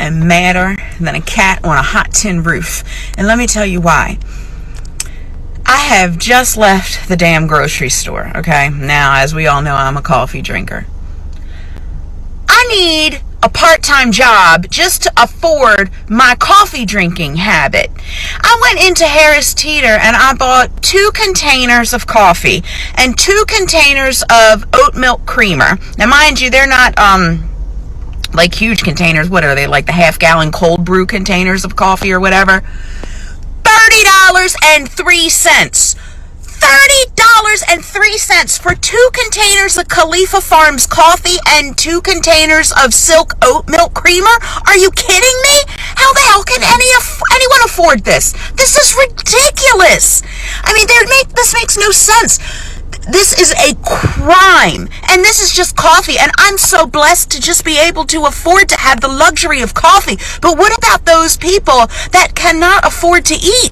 am madder than a cat on a hot tin roof. And let me tell you why. I have just left the damn grocery store, okay? Now, as we all know, I'm a coffee drinker. I need a part-time job just to afford my coffee drinking habit. I went into Harris Teeter and I bought 2 containers of coffee and 2 containers of oat milk creamer. Now, mind you, they're not like huge containers. What are they, like the half-gallon cold brew containers of coffee or whatever? $30.03. $30.03 for 2 containers of Khalifa Farms coffee and 2 containers of Silk oat milk creamer? Are you kidding me? How the hell can anyone afford this? This is ridiculous. I mean, this makes no sense. This is a crime, and this is just coffee, and I'm so blessed to just be able to afford to have the luxury of coffee. But what about those people that cannot afford to eat?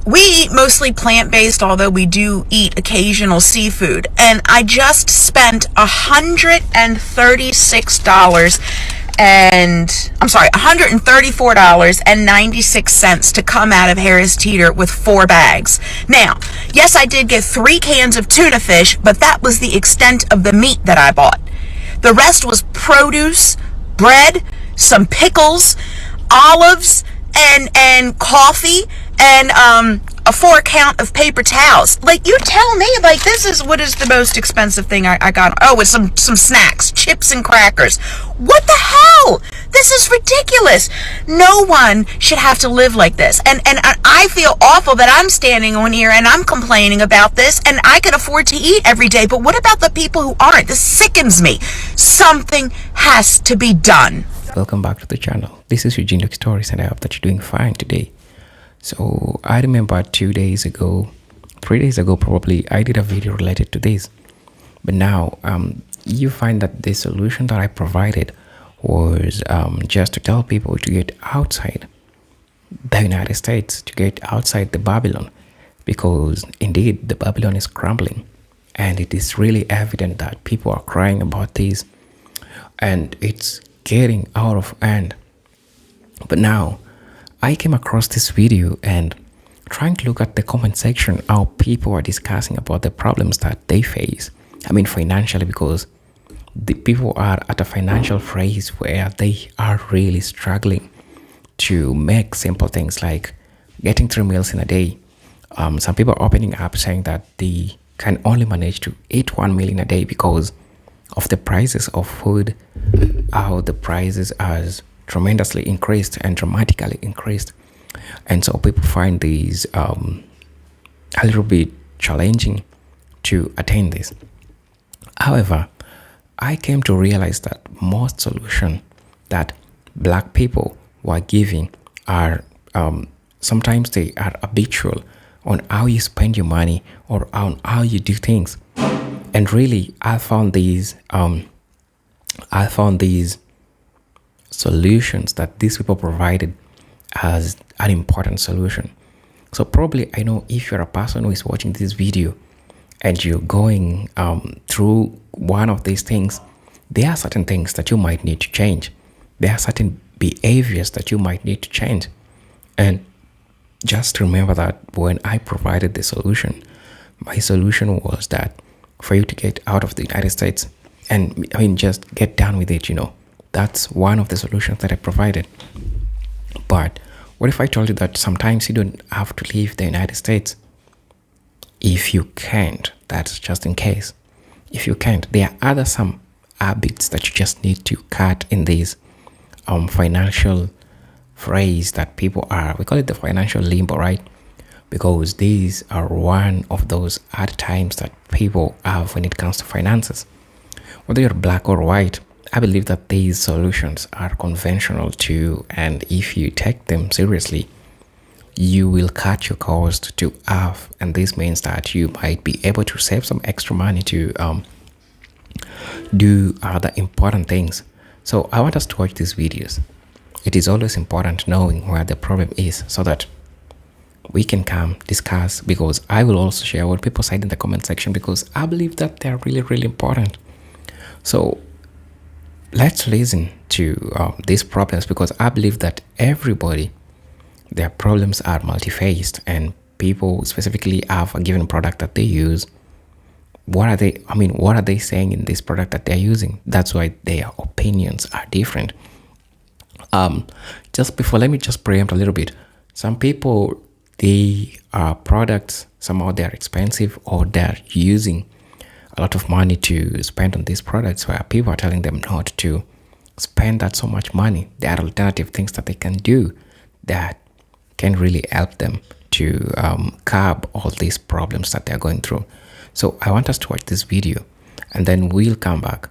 We eat mostly plant-based, although we do eat occasional seafood. And I just spent $134.96 to come out of Harris Teeter with 4 bags. Now, yes, I did get 3 cans of tuna fish, but that was the extent of the meat that I bought. The rest was produce, bread, some pickles, olives, and coffee, and a 4 count of paper towels. Like, you tell me, like, this is what is the most expensive thing I got. Oh, with some snacks, chips and crackers. What the hell? This is ridiculous. No one should have to live like this. And I feel awful that I'm standing on here and I'm complaining about this, and I can afford to eat every day. But what about the people who aren't? This sickens me. Something has to be done. Welcome back to the channel. This is Eugene Luke Stories, and I hope that you're doing fine today. So I remember 3 days ago probably, I did a video related to this. But now you find that the solution that I provided was just to tell people to get outside the United States, to get outside the Babylon, because indeed the Babylon is crumbling, and it is really evident that people are crying about this, and it's getting out of hand. But now I came across this video and trying to look at the comment section, how people are discussing about the problems that they face. I mean, financially, because the people are at a financial phase where they are really struggling to make simple things like getting 3 meals in a day. Some people are opening up saying that they can only manage to eat 1 meal in a day because of the prices of food, how the prices has tremendously increased and dramatically increased. And so people find these a little bit challenging to attain this. However, I came to realize that most solutions that Black people were giving are sometimes they are habitual on how you spend your money or on how you do things. And really, I found these solutions that these people provided as an important solution. So probably, I know if you're a person who is watching this video and you're going through one of these things, there are certain things that you might need to change. There are certain behaviors that you might need to change. And just remember that when I provided the solution, my solution was that for you to get out of the United States, and I mean, just get done with it, That's one of the solutions that I provided. But what if I told you that sometimes you don't have to leave the United States? If you can't, that's just in case. If you can't, there are some habits that you just need to cut in this financial phrase that people are, we call it the financial limbo, right? Because these are one of those hard times that people have when it comes to finances. Whether you're Black or white, I believe that these solutions are conventional too, and if you take them seriously, you will cut your cost to half, and this means that you might be able to save some extra money to do other important things. So I want us to watch these videos. It is always important knowing where the problem is so that we can come discuss, because I will also share what people said in the comment section, because I believe that they're really, really important. So let's listen to these problems, because I believe that everybody, their problems are multi-faced, and people specifically have a given product that they use. What are they saying in this product that they're using? That's why their opinions are different. Just before, let me just preempt a little bit. Some people, they are products, somehow they're expensive, or they're using a lot of money to spend on these products, where people are telling them not to spend that so much money. There are alternative things that they can do that can really help them to curb all these problems that they're going through. So I want us to watch this video, and then we'll come back.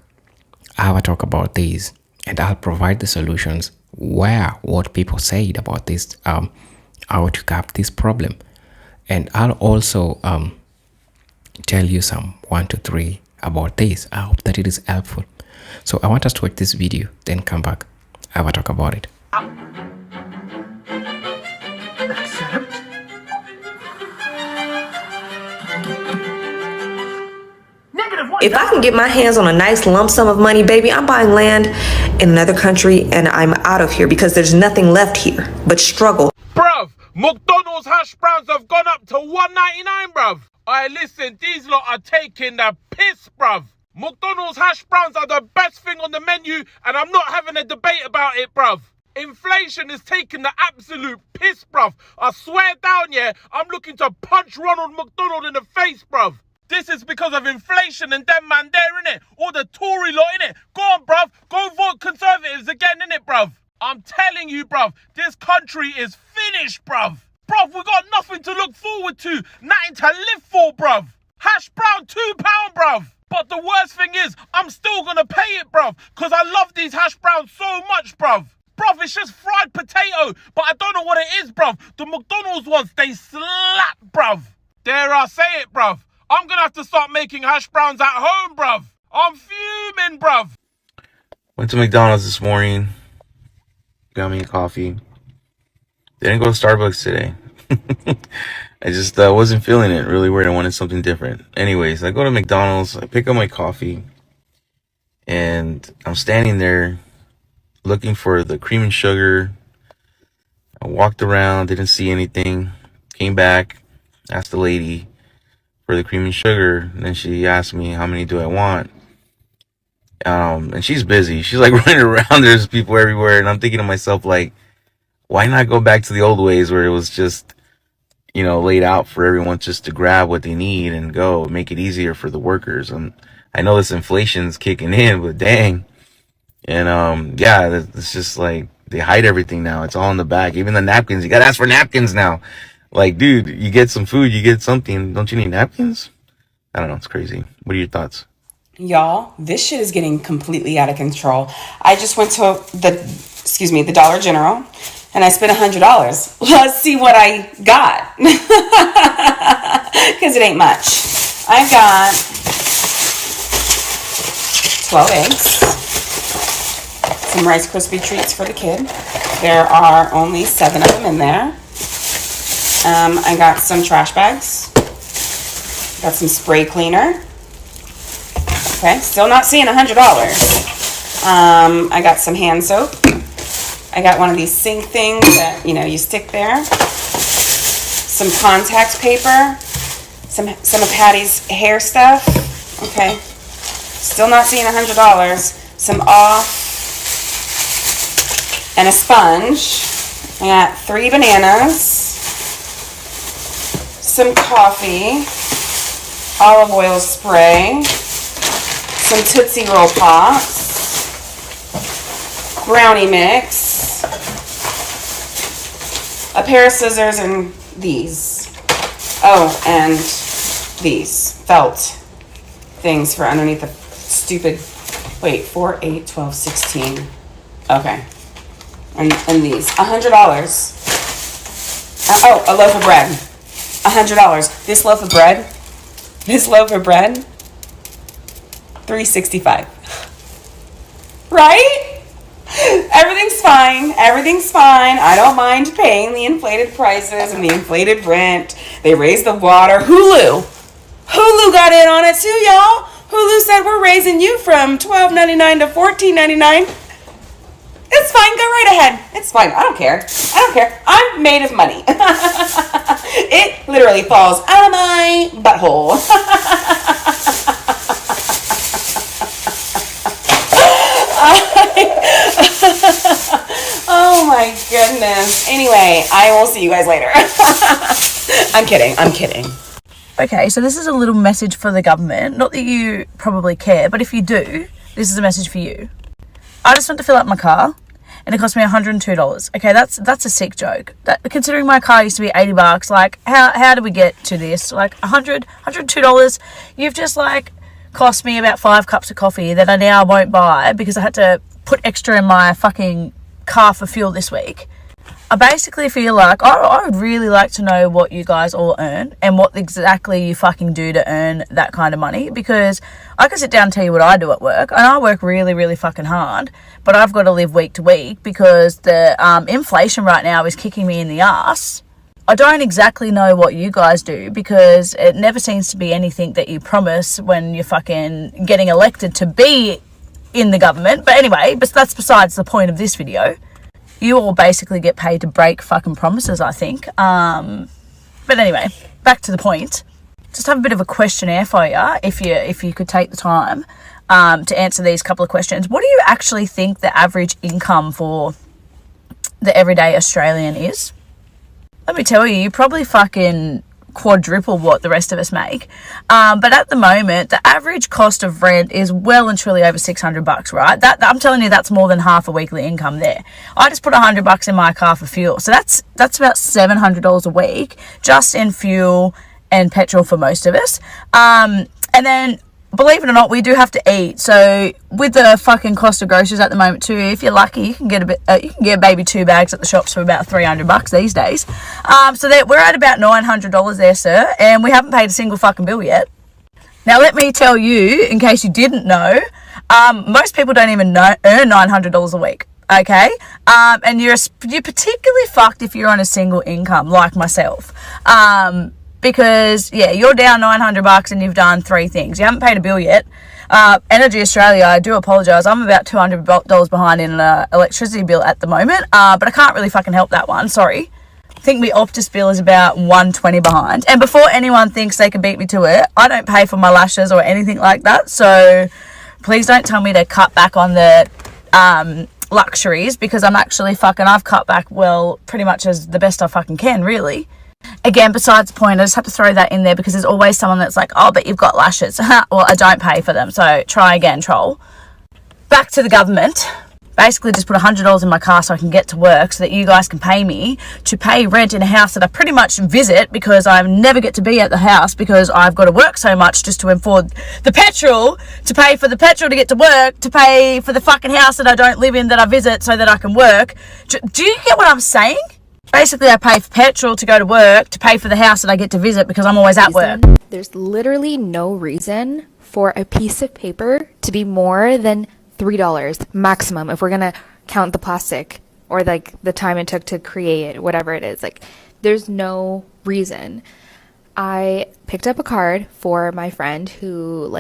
I have a talk about these, and I'll provide the solutions where what people said about this, how to curb this problem. And I'll also tell you some 1 to 3 about this. I hope that it is helpful. So I want us to watch this video, then come back. I have a talk about it. If I can get my hands on a nice lump sum of money, baby, I'm buying land in another country and I'm out of here, because there's nothing left here but struggle. Bruv, McDonald's hash browns have gone up to $1.99, bruv. Listen, these lot are taking the piss, bruv. McDonald's hash browns are the best thing on the menu, and I'm not having a debate about it, bruv. Inflation is taking the absolute piss, bruv. I swear down, yeah, I'm looking to punch Ronald McDonald in the face, bruv. This is because of inflation and them man there, innit? All the Tory lot, innit? Go on, bruv. Go vote Conservatives again, innit, bruv? I'm telling you, bruv, this country is finished, bruv. Bruv, we got nothing to look forward to, nothing to live for, bruv. Hash brown, £2, bruv. But the worst thing is, I'm still gonna pay it, bruv, because I love these hash browns so much, bruv. Bruv, it's just fried potato, but I don't know what it is, bruv. The McDonald's ones, they slap, bruv. Dare I say it, bruv. I'm gonna have to start making hash browns at home, bruv. I'm fuming, bruv. Went to McDonald's this morning. Got me a coffee. Didn't go to Starbucks today. I just wasn't feeling it. Really weird. I wanted something different. Anyways, I go to McDonald's. I pick up my coffee. And I'm standing there looking for the cream and sugar. I walked around. Didn't see anything. Came back. Asked the lady for the cream and sugar, and then she asked me how many do I want. And she's busy. She's like running around. There's people everywhere, and I'm thinking to myself, like, why not go back to the old ways where it was just, laid out for everyone just to grab what they need and go, make it easier for the workers. And I know this inflation's kicking in, but dang. And it's just like they hide everything now. It's all in the back. Even the napkins. You gotta ask for napkins now. Like, dude, you get some food, you get something. Don't you need napkins? I don't know. It's crazy. What are your thoughts? Y'all, this shit is getting completely out of control. I just went to the Dollar General, and I spent $100. Let's see what I got. Because it ain't much. I got 12 eggs, some Rice Krispie treats for the kid. There are only 7 of them in there. I got some trash bags. Got some spray cleaner. Okay, still not seeing $100. I got some hand soap. I got one of these sink things that, you stick there. Some contact paper. Some of Patty's hair stuff. Okay, still not seeing $100. Some off and a sponge. I got 3 bananas. Some coffee, olive oil spray, some Tootsie Roll Pops, brownie mix, a pair of scissors, and these. Oh, and these felt things for underneath the stupid, 4, 8, 12, 16. Okay. And these. $100. A loaf of bread. $100. This loaf of bread, $3.65. Right? Everything's fine. I don't mind paying the inflated prices and the inflated rent. They raised the water. Hulu got in on it too, y'all. Hulu said we're raising you from $12.99 to $14.99. It's fine. Go right ahead. It's fine. I don't care. I'm made of money. It literally falls out of my butthole. Oh my goodness. Anyway, I will see you guys later. I'm kidding. Okay, so this is a little message for the government. Not that you probably care, but if you do, this is a message for you. I just went to fill up my car, and it cost me $102. Okay, that's a sick joke. Considering my car used to be $80, like, how did we get to this? Like, $102, you've just, like, cost me about 5 cups of coffee that I now won't buy because I had to put extra in my fucking car for fuel this week. I basically feel like I would really like to know what you guys all earn and what exactly you fucking do to earn that kind of money, because I can sit down and tell you what I do at work, and I work really, really fucking hard, but I've got to live week to week because the inflation right now is kicking me in the ass. I don't exactly know what you guys do because it never seems to be anything that you promise when you're fucking getting elected to be in the government. But anyway, that's besides the point of this video. You all basically get paid to break fucking promises, I think. But anyway, back to the point. Just have a bit of a questionnaire for you, if you could take the time to answer these couple of questions. What do you actually think the average income for the everyday Australian is? Let me tell you probably fucking quadruple what the rest of us make. But at the moment, the average cost of rent is well and truly over $600, right? That I'm telling you, that's more than half a weekly income there. I just put $100 in my car for fuel, so that's about $700 a week just in fuel and petrol for most of us. And then, believe it or not, we do have to eat. So with the fucking cost of groceries at the moment too, if you're lucky, you can get maybe 2 bags at the shops for about $300 these days. So that we're at about $900 there, sir, and we haven't paid a single fucking bill yet. Now let me tell you, in case you didn't know, most people don't even earn $900 a week. Okay, and you're particularly fucked if you're on a single income like myself. Because, yeah, you're down $900 and you've done 3 things. You haven't paid a bill yet. Energy Australia, I do apologise. I'm about $200 behind in an electricity bill at the moment. But I can't really fucking help that one. Sorry. I think my Optus bill is about $120 behind. And before anyone thinks they can beat me to it, I don't pay for my lashes or anything like that. So please don't tell me to cut back on the luxuries, because I've cut back, well, pretty much as the best I fucking can, really. Again, besides the point, I just have to throw that in there because there's always someone that's like, oh, but you've got lashes. Well, I don't pay for them, so try again, troll. Back to the government. Basically just put $100 in my car so I can get to work so that you guys can pay me to pay rent in a house that I pretty much visit because I never get to be at the house because I've got to work so much just to afford the petrol, to pay for the petrol to get to work, to pay for the fucking house that I don't live in that I visit so that I can work. Do you get what I'm saying? Basically, I pay for petrol to go to work, to pay for the house that I get to visit because I'm always at work. There's literally no reason for a piece of paper to be more than $3 maximum if we're going to count the plastic or like the time it took to create it, whatever it is. Like, there's no reason. I picked up a card for my friend who,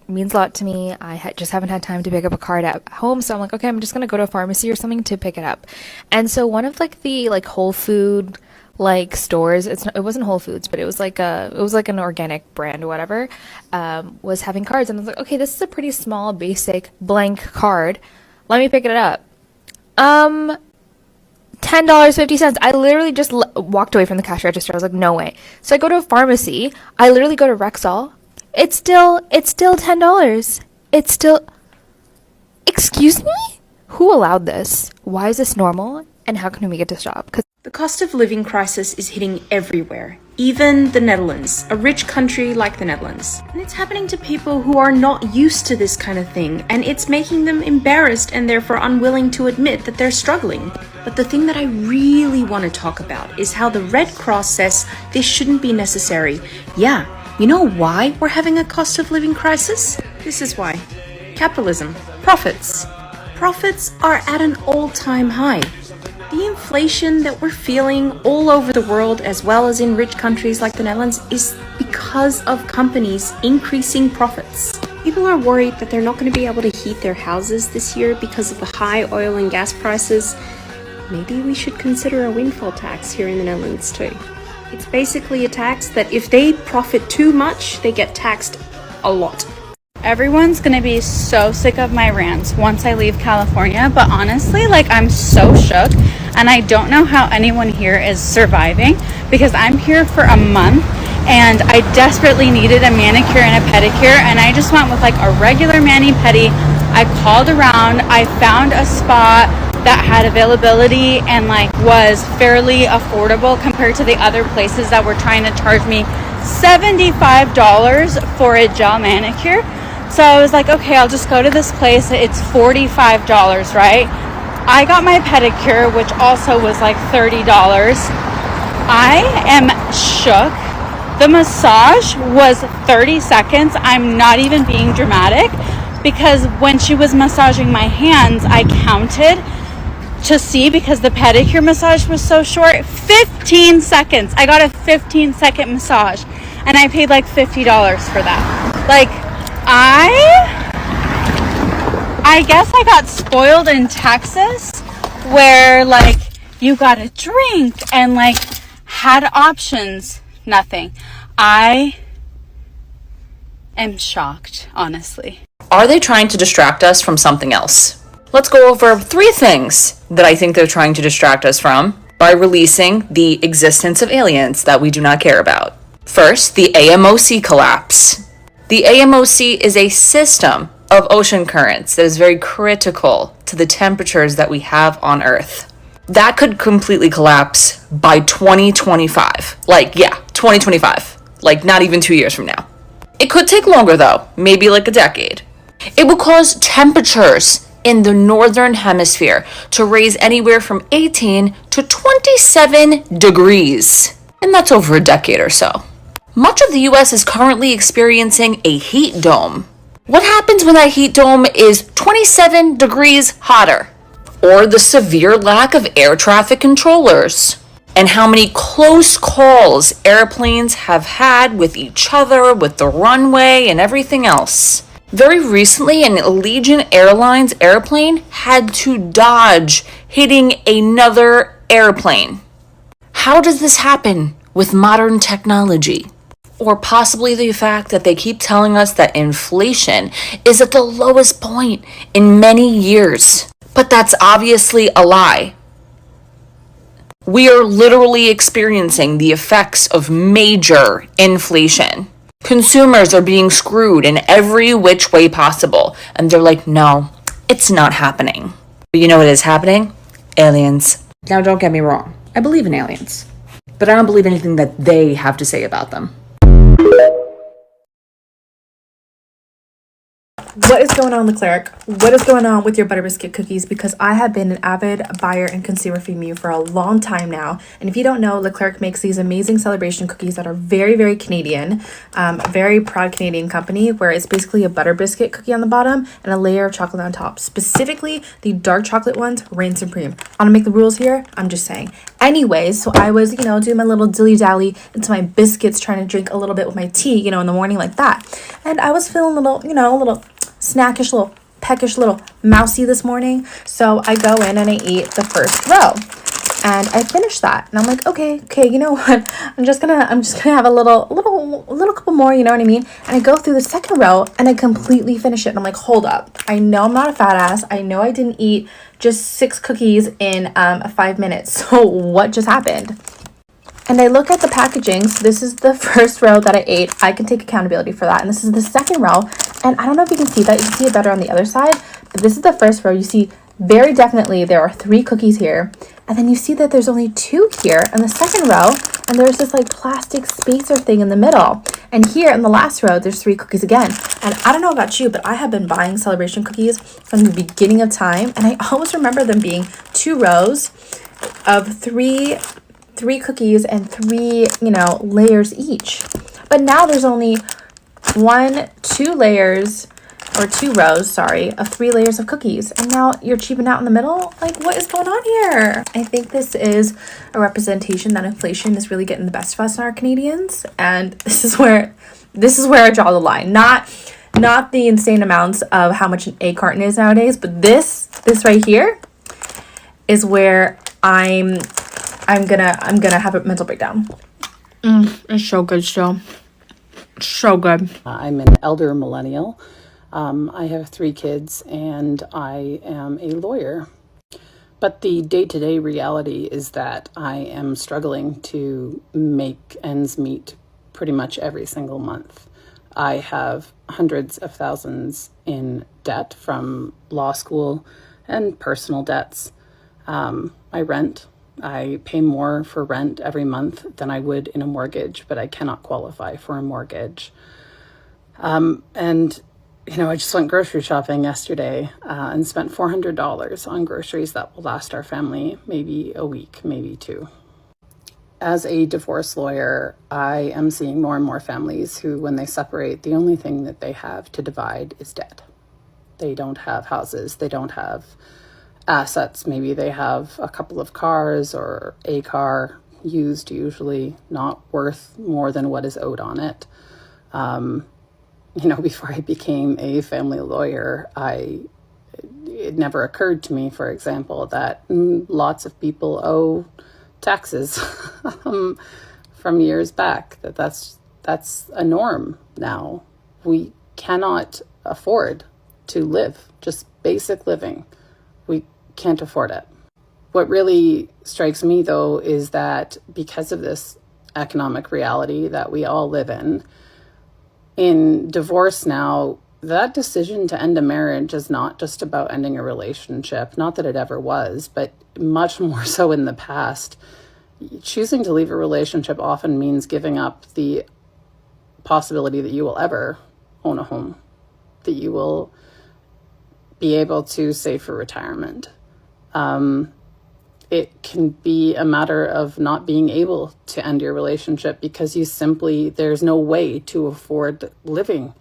means a lot to me. I just haven't had time to pick up a card at home, so I'm like, okay, I'm just gonna go to a pharmacy or something to pick it up. And so one of the Whole Food stores, it wasn't Whole Foods, but it was an organic brand or whatever, was having cards, and I was like, okay, this is a pretty small basic blank card, let me pick it up. $10.50. I literally just walked away from the cash register. I was like, no way. So I go to a pharmacy. I literally go to Rexall. It's still $10. It's still, excuse me? Who allowed this? Why is this normal? And how can we get to stop? Because the cost of living crisis is hitting everywhere, even the Netherlands, a rich country like the Netherlands. And it's happening to people who are not used to this kind of thing, and it's making them embarrassed and therefore unwilling to admit that they're struggling. But the thing that I really want to talk about is how the Red Cross says this shouldn't be necessary. Yeah, you know why we're having a cost of living crisis? This is why. Capitalism. Profits. Profits are at an all-time high. The inflation that we're feeling all over the world, as well as in rich countries like the Netherlands, is because of companies increasing profits. People are worried that they're not going to be able to heat their houses this year because of the high oil and gas prices. Maybe we should consider a windfall tax here in the Netherlands too. It's basically a tax that if they profit too much, they get taxed a lot. Everyone's gonna be so sick of my rants once I leave California, but honestly, like, I'm so shook and I don't know how anyone here is surviving, because I'm here for a month and I desperately needed a manicure and a pedicure, and I just went with like a regular mani-pedi. I called around, I found a spot that had availability and like was fairly affordable compared to the other places that were trying to charge me $75 for a gel manicure. So I was like, okay, I'll just go to this place. It's $45, right? I got my pedicure, which also was like $30. I am shook. The massage was 30 seconds. I'm not even being dramatic, because when she was massaging my hands, I counted to see, because the pedicure massage was so short, 15 seconds. I got a 15-second massage and I paid like $50 for that. Like, I guess I got spoiled in Texas, where like you got a drink and like had options. Nothing. I am shocked, honestly. Are they trying to distract us from something else? Let's go over 3 things that I think they're trying to distract us from by releasing the existence of aliens that we do not care about. First, the AMOC collapse. The AMOC is a system of ocean currents that is very critical to the temperatures that we have on Earth. That could completely collapse by 2025. 2025. Like, not even 2 years from now. It could take longer though, maybe like a decade. It would cause temperatures in the northern hemisphere to raise anywhere from 18 to 27 degrees. And that's over a decade or so. Much of the US is currently experiencing a heat dome. What happens when that heat dome is 27 degrees hotter? Or the severe lack of air traffic controllers, and how many close calls airplanes have had with each other, with the runway and everything else. Very recently, an Allegiant Airlines airplane had to dodge hitting another airplane. How does this happen with modern technology? Or possibly the fact that they keep telling us that inflation is at the lowest point in many years. But that's obviously a lie. We are literally experiencing the effects of major inflation. Consumers are being screwed in every which way possible. And they're like, no, it's not happening. But you know what is happening? Aliens. Now, don't get me wrong. I believe in aliens. But I don't believe anything that they have to say about them. What is going on, Leclerc? What is going on with your butter biscuit cookies? Because I have been an avid buyer and consumer from you for a long time now. And if you don't know, Leclerc makes these amazing celebration cookies that are very, very Canadian, very proud Canadian company, where it's basically a butter biscuit cookie on the bottom and a layer of chocolate on top. Specifically, the dark chocolate ones reign supreme. I don't make the rules here. I'm just saying. Anyways, so I was, doing my little dilly-dally into my biscuits, trying to drink a little bit with my tea, in the morning like that. And I was feeling a little snackish, little peckish, little mousy this morning. So I go in and I eat the first row, and I finish that. And I'm like, okay, you know what? I'm just gonna have a little couple more, you know what I mean? And I go through the second row and I completely finish it. And I'm like, hold up. I know I'm not a fat ass. I know I didn't eat just 6 cookies in 5 minutes. So what just happened? And I look at the packaging. So this is the first row that I ate. I can take accountability for that. And this is the second row. And I don't know if you can see that. You can see it better on the other side. But this is the first row. You see very definitely there are 3 cookies here. And then you see that there's only 2 here in the second row. And there's this like plastic spacer thing in the middle. And here in the last row, there's 3 cookies again. And I don't know about you, but I have been buying celebration cookies from the beginning of time. And I always remember them being 2 rows of 3 cookies and 3, layers each. But now there's only 2 layers, or 2 rows, of 3 layers of cookies. And now you're cheaping out in the middle? Like, what is going on here? I think this is a representation that inflation is really getting the best of us and our Canadians. And this is where I draw the line. Not Not the insane amounts of how much an egg carton is nowadays, but this right here is where I'm gonna have a mental breakdown. It's so good still. So good. I'm an elder millennial. I have 3 kids and I am a lawyer. But the day-to-day reality is that I am struggling to make ends meet pretty much every single month. I have hundreds of thousands in debt from law school and personal debts. I rent. I pay more for rent every month than I would in a mortgage, but I cannot qualify for a mortgage. And I just went grocery shopping yesterday and spent $400 on groceries that will last our family maybe a week, maybe 2. As a divorce lawyer, I am seeing more and more families who, when they separate, the only thing that they have to divide is debt. They don't have houses, they don't have assets. Maybe they have a couple of cars or a car, used usually, not worth more than what is owed on it. Before I became a family lawyer, it never occurred to me, for example, that lots of people owe taxes from years back, that's a norm now. We cannot afford to live, just basic living. We can't afford it. What really strikes me, though, is that because of this economic reality that we all live in divorce now, that decision to end a marriage is not just about ending a relationship. Not that it ever was, but much more so in the past. Choosing to leave a relationship often means giving up the possibility that you will ever own a home, that you will be able to save for retirement. It can be a matter of not being able to end your relationship because there's no way to afford living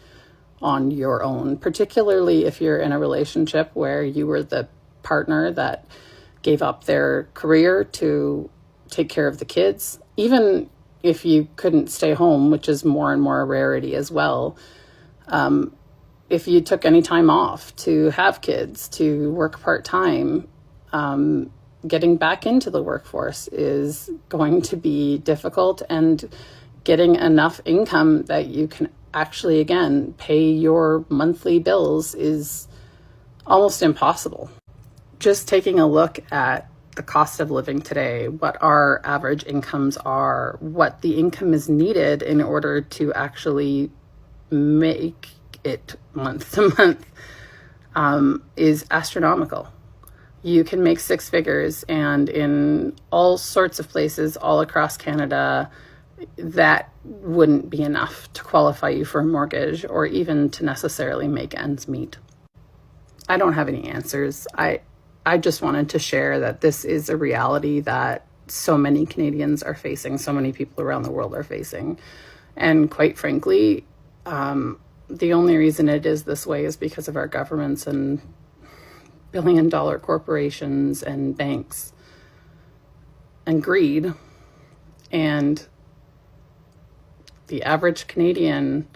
on your own, particularly if you're in a relationship where you were the partner that gave up their career to take care of the kids. Even if you couldn't stay home, which is more and more a rarity as well, if you took any time off to have kids, to work part-time, getting back into the workforce is going to be difficult, and getting enough income that you can actually, again, pay your monthly bills is almost impossible. Just taking a look at the cost of living today, what our average incomes are, what the income is needed in order to actually make it month to month, is astronomical. You can make 6 figures, and in all sorts of places all across Canada, that wouldn't be enough to qualify you for a mortgage or even to necessarily make ends meet. I don't have any answers. I just wanted to share that this is a reality that so many Canadians are facing, so many people around the world are facing. And quite frankly, the only reason it is this way is because of our governments and billion-dollar corporations and banks and greed. And the average Canadian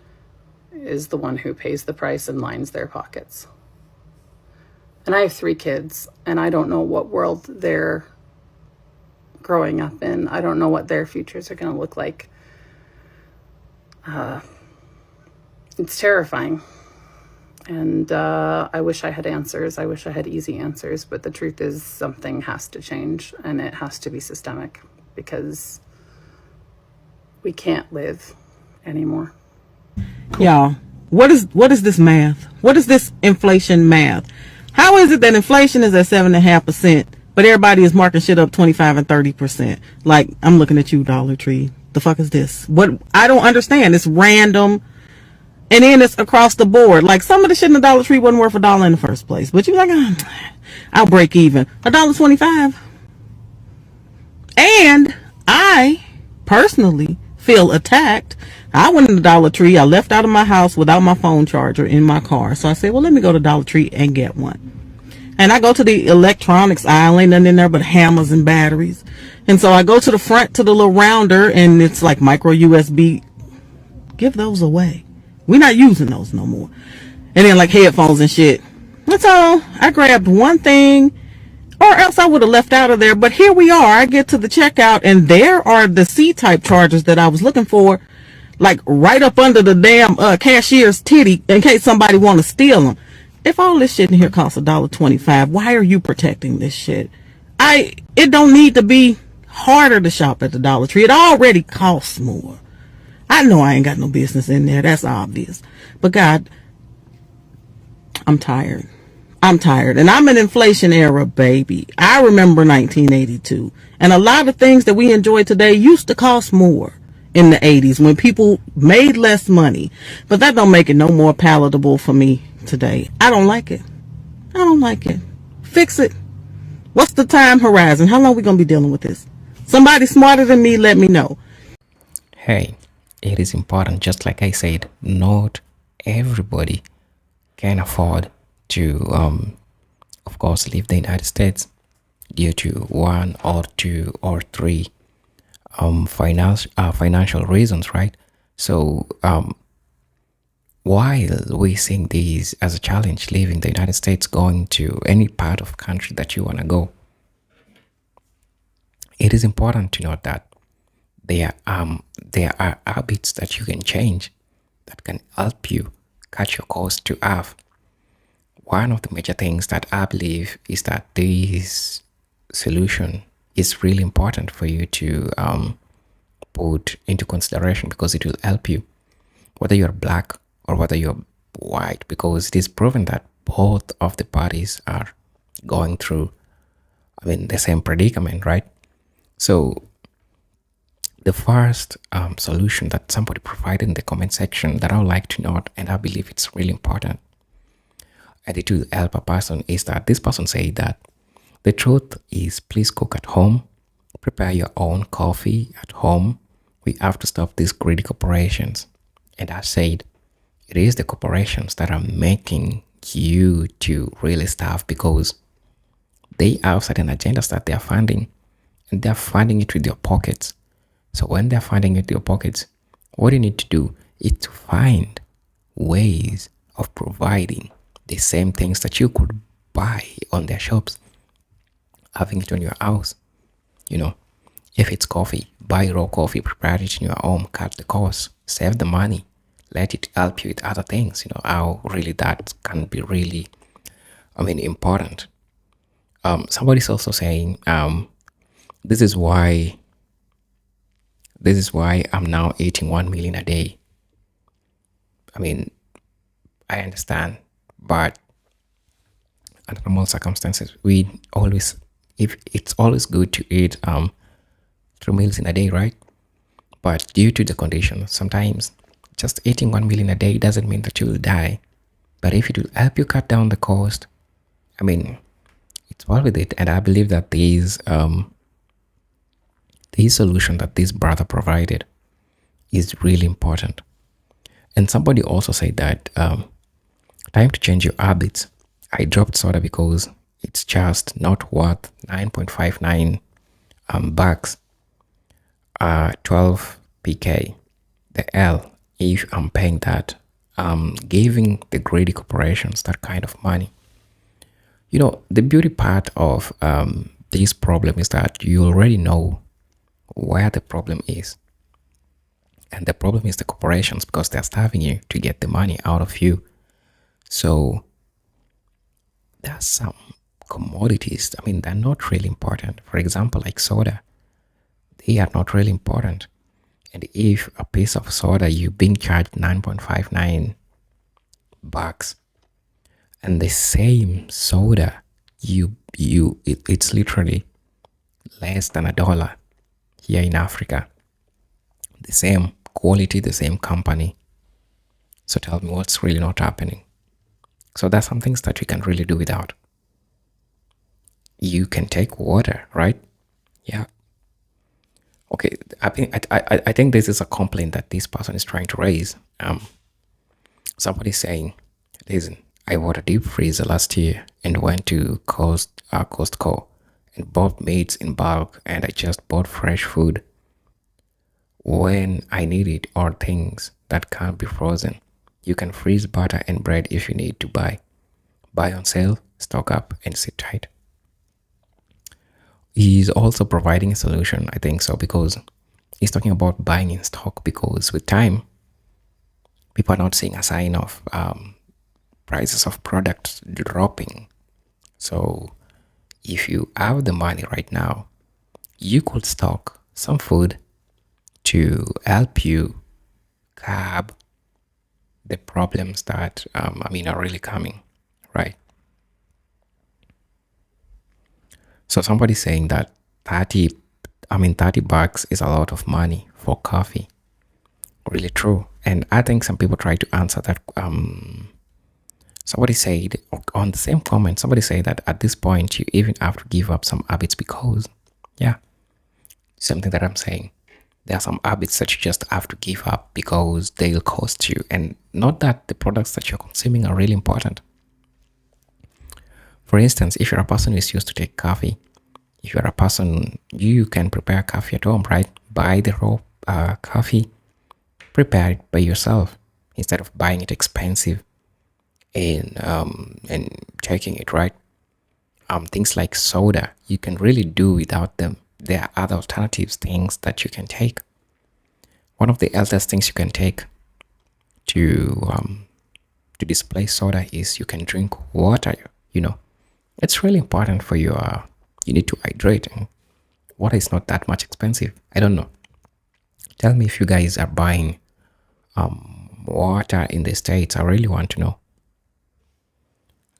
is the one who pays the price and lines their pockets. And I have 3 kids, and I don't know what world they're growing up in. I don't know what their futures are going to look like. It's terrifying. And I wish I had answers. I wish I had easy answers. But the truth is, something has to change, and it has to be systemic, because we can't live anymore. Y'all, what is this math? What is this inflation math? How is it that inflation is at 7.5%, but everybody is marking shit up 25 and 30%? Like, I'm looking at you, Dollar Tree. The fuck is this? What? I don't understand. It's random. And then it's across the board. Like, some of the shit in the Dollar Tree wasn't worth $1 in the first place. But you're like, I'll break even. $1.25. And I personally feel attacked. I went in the Dollar Tree. I left out of my house without my phone charger in my car. So I said, well, let me go to Dollar Tree and get one. And I go to the electronics aisle. Ain't nothing in there but hammers and batteries. And so I go to the front to the little rounder, and it's like micro USB. Give those away. We're not using those no more. And then like headphones and shit. That's all. I grabbed one thing, or else I would have left out of there. But here we are. I get to the checkout, and there are the C-type chargers that I was looking for, like right up under the damn cashier's titty, in case somebody want to steal them. If all this shit in here costs $1.25, why are you protecting this shit? It don't need to be harder to shop at the Dollar Tree. It already costs more. I know I ain't got no business in there. That's obvious. But God, I'm tired. I'm tired. And I'm an inflation era baby. I remember 1982. And a lot of things that we enjoy today used to cost more in the 80s when people made less money. But that don't make it no more palatable for me today. I don't like it. I don't like it. Fix it. What's the time horizon? How long we going to be dealing with this? Somebody smarter than me, let me know. Hey, it is important, just like I said, not everybody can afford to, of course, leave the United States due to one or two or three financial reasons, right? So, while we seeing these as a challenge, leaving the United States, going to any part of country that you want to go, it is important to note that there are habits that you can change that can help you cut your cost to half. One of the major things that I believe is that this solution is really important for you to put into consideration, because it will help you, whether you're black or whether you're white, because it is proven that both of the parties are going through, the same predicament, right? So the first solution that somebody provided in the comment section that I would like to note, and I believe it's really important, and it will help a person, is that this person said that the truth is, please cook at home, prepare your own coffee at home. We have to stop these greedy corporations. And I said, it is the corporations that are making you to really starve, because they have certain agendas that they are funding, and they're funding it with your pockets. So when they're funding it with your pockets, what you need to do is to find ways of providing the same things that you could buy on their shops, having it on your house. If it's coffee, buy raw coffee, prepare it in your home, cut the cost, save the money, let it help you with other things. How really that can be really, important. Somebody's also saying, this is why I'm now eating 1 million a day. I understand, but under normal circumstances, it's always good to eat 3 meals in a day, right? But due to the condition, sometimes just eating 1 million a day doesn't mean that you will die. But if it will help you cut down the cost, it's well with it. And I believe that this solution that this brother provided is really important. And somebody also said that time to change your habits. I dropped soda because it's just not worth 9.59 bucks, 12 pk. The L, if I'm paying that, giving the greedy corporations that kind of money. The beauty part of this problem is that you already know where the problem is. And the problem is the corporations, because they're starving you to get the money out of you. So there's some commodities, they're not really important. For example, like soda, they are not really important. And if a piece of soda you being charged 9.59 bucks, and the same soda it's literally less than $1 here in Africa, the same quality, the same company. So tell me what's really not happening. So there's some things that we can really do without. You can take water, right? Yeah. Okay, I think this is a complaint that this person is trying to raise. Somebody's saying, listen, I bought a deep freezer last year and went to Costco and bought meats in bulk, and I just bought fresh food when I need it, or things that can't be frozen. You can freeze butter and bread if you need to buy. Buy on sale, stock up, and sit tight. He's also providing a solution, I think so, because he's talking about buying in stock, because with time, people are not seeing a sign of prices of products dropping. So if you have the money right now, you could stock some food to help you curb the problems that are really coming, right? So somebody's saying that 30 bucks is a lot of money for coffee. Really true. And I think some people try to answer that. Somebody said on the same comment, somebody said that at this point you even have to give up some habits because, yeah, something that I'm saying. There are some habits that you just have to give up because they'll cost you. And not that the products that you're consuming are really important. For instance, if you're a person who's used to take coffee, if you're a person, you can prepare coffee at home, right? Buy the raw coffee, prepare it by yourself instead of buying it expensive and taking it, right? Things like soda, you can really do without them. There are other alternatives, things that you can take. One of the eldest things you can take to displace soda is you can drink water. It's really important for your. You need to hydrate, and water is not that much expensive. I don't know. Tell me if you guys are buying water in the States. I really want to know.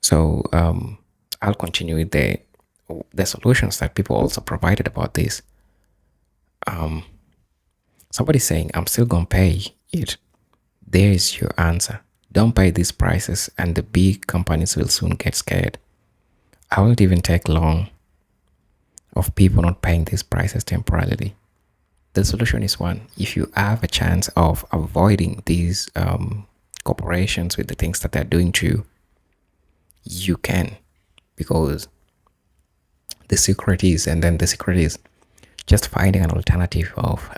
So I'll continue with the solutions that people also provided about this. Somebody's saying, I'm still gonna pay it. There is your answer. Don't pay these prices and the big companies will soon get scared. I won't even take long of people not paying these prices temporarily. The solution is one. If you have a chance of avoiding these corporations with the things that they're doing to you, you can, because the secret is just finding an alternative of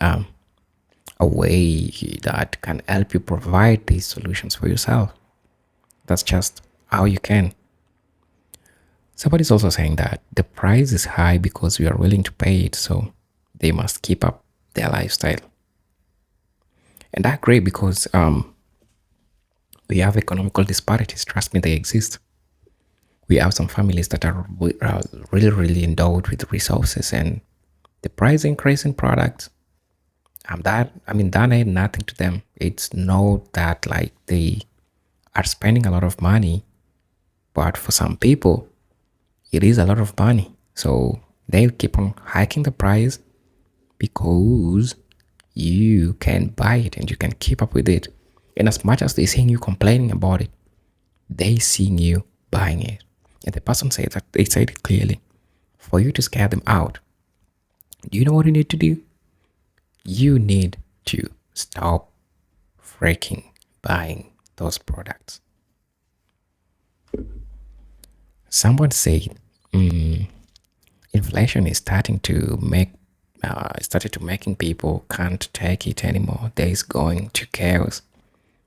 a way that can help you provide these solutions for yourself. That's just how you can. Somebody's also saying that the price is high because we are willing to pay it, so they must keep up their lifestyle. And I agree because we have economical disparities. Trust me, they exist. We have some families that are really, really endowed with resources, and the price increase in products, that ain't nothing to them. It's not that like they are spending a lot of money, but for some people, it is a lot of money. So they keep on hiking the price because you can buy it and you can keep up with it. And as much as they're seeing you complaining about it, they seeing you buying it. And the person said that they said it clearly. For you to scare them out, do you know what you need to do? You need to stop freaking buying those products. Someone said inflation is started to making people can't take it anymore. There is going to chaos,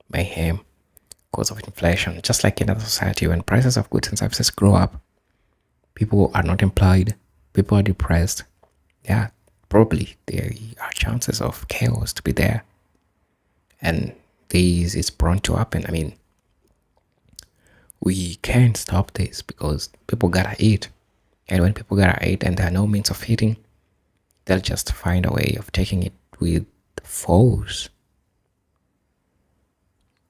mayhem, because of inflation. Just like in other society, when prices of goods and services grow up, people are not employed, people are depressed. Yeah, probably there are chances of chaos to be there, and this is prone to happen. We can't stop this because people gotta eat, and when people gotta eat and there are no means of eating, they'll just find a way of taking it with force.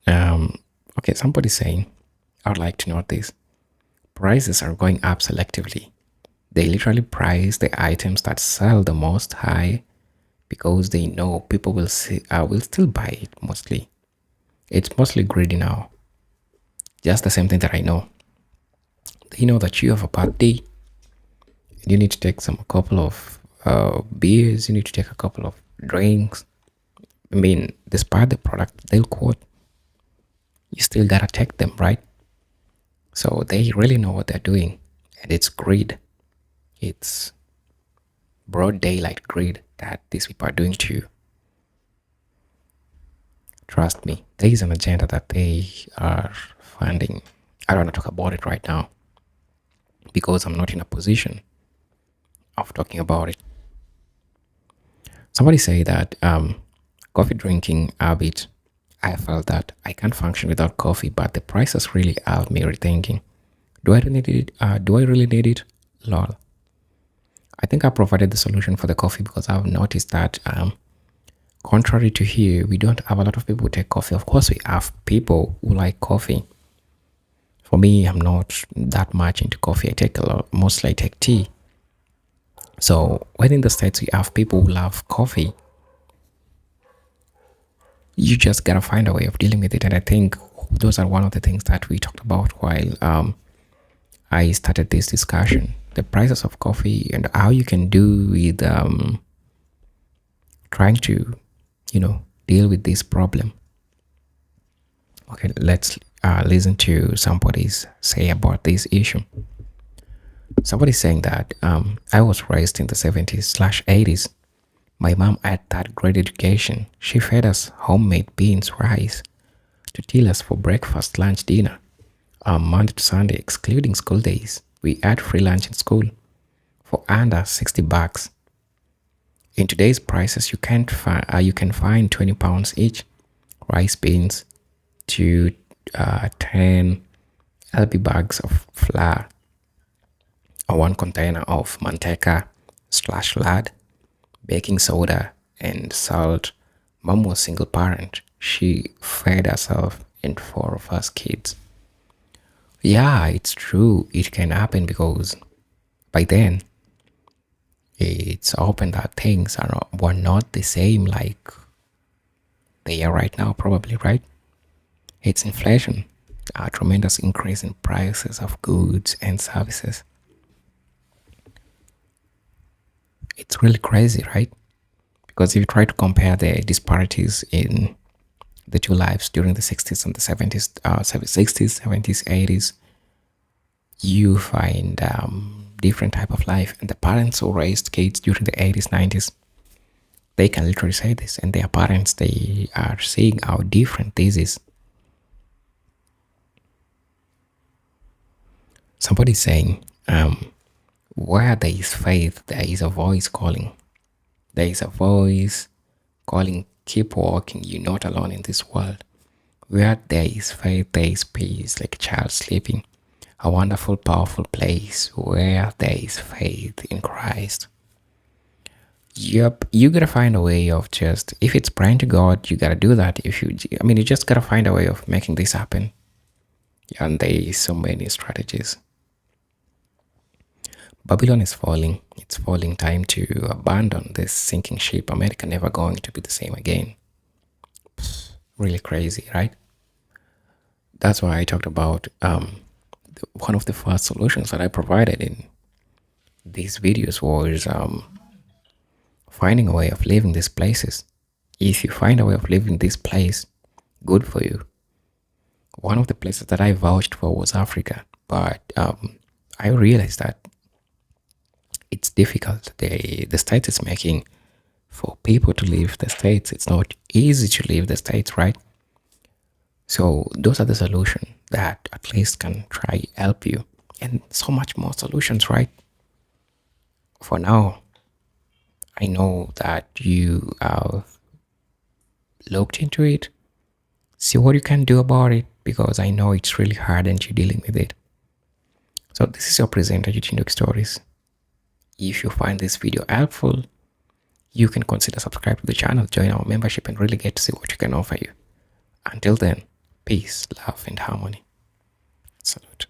Okay, somebody's saying, I would like to note this. Prices are going up selectively. They literally price the items that sell the most high because they know people will still buy it mostly. It's mostly greedy now. Just the same thing that I know. They know that you have a bad day. You need to take a couple of beers. You need to take a couple of drinks. Despite the product they'll quote, you still gotta take them, right? So they really know what they're doing, and it's greed. It's broad daylight greed that these people are doing to you. Trust me, there is an agenda that they are funding. I don't want to talk about it right now because I'm not in a position of talking about it. Somebody say that coffee drinking habit, I felt that I can't function without coffee, but the prices really have me rethinking. Do I really need it? Do I really need it? Lol. I think I provided the solution for the coffee because I've noticed that contrary to here, we don't have a lot of people who take coffee. Of course, we have people who like coffee. For me, I'm not that much into coffee. I take a lot, mostly I take tea. So when in the States we have people who love coffee, you just gotta find a way of dealing with it. And I think those are one of the things that we talked about while I started this discussion. The prices of coffee and how you can do with trying to, deal with this problem. Okay, let's listen to somebody's say about this issue. Somebody's saying that I was raised in the 70s/80s. My mom had that great education. She fed us homemade beans, rice, tortillas for breakfast, lunch, dinner. Monday to Sunday, excluding school days, we had free lunch in school for under $60. In today's prices, you can find 20 pounds each. Rice beans to 10 LB bags of flour, or 1 container of manteca/lard, baking soda, and salt. Mom was single parent. She fed herself and 4 of us kids. Yeah, it's true. It can happen because by then it's open that things were not the same like they are right now, probably, right? It's inflation, a tremendous increase in prices of goods and services. It's really crazy, right? Because if you try to compare the disparities in the two lives during the 60s and the 70s, 60s, 70s, 80s, you find different type of life. And the parents who raised kids during the 80s, 90s, they can literally say this. And their parents, they are seeing how different this is. Somebody saying, where there is faith, there is a voice calling. There is a voice calling, keep walking, you're not alone in this world. Where there is faith, there is peace, like a child sleeping. A wonderful, powerful place where there is faith in Christ. Yep, you gotta find a way of just, if it's praying to God, you gotta do that. You just gotta find a way of making this happen. And there is so many strategies. Babylon is falling. It's falling. Time to abandon this sinking ship. America never going to be the same again. Really crazy, right? That's why I talked about one of the first solutions that I provided in these videos was finding a way of living these places. If you find a way of living this place, good for you. One of the places that I vouched for was Africa, but I realized that it's difficult. The States is making for people to leave the States. It's not easy to leave the States, right? So those are the solutions that at least can try help you, and so much more solutions, right? For now, I know that you have looked into it. See what you can do about it, because I know it's really hard and you're dealing with it. So this is your presenter, Eugene Stories. If you find this video helpful, you can consider subscribe to the channel, join our membership, and really get to see what we can offer you. Until then, peace, love, and harmony. Salute.